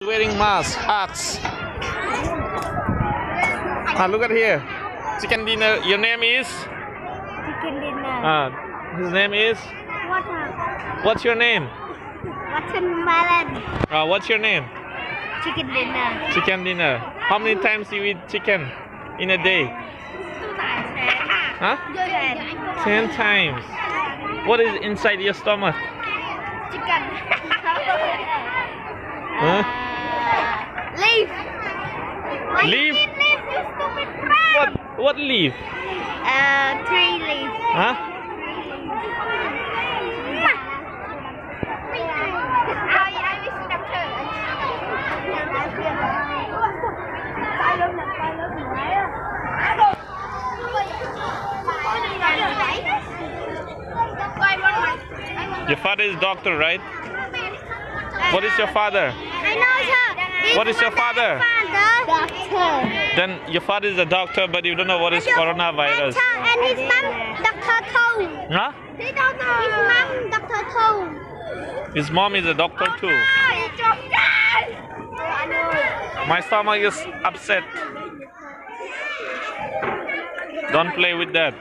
Wearing mask, hats. Look at here. Chicken dinner. Your name is? Chicken dinner. His name is? Water. What's your name? Watermelon. What's your name? Chicken dinner. Chicken dinner. How many times you eat chicken in a day? 10 times. What is inside your stomach? Chicken. Huh? Leaf. Leaf? Leaf, you stupid crab. What leaf? Tree leaf. Huh? Your father is doctor, right? What is your father? I know, sir. What is your father? Doctor. Then your father is a doctor, but you don't know what is coronavirus. And his mom, Dr. Tong. Huh? They don't know. His mom, Dr. Tong. His mom is a doctor too. My stomach is upset. Don't play with that.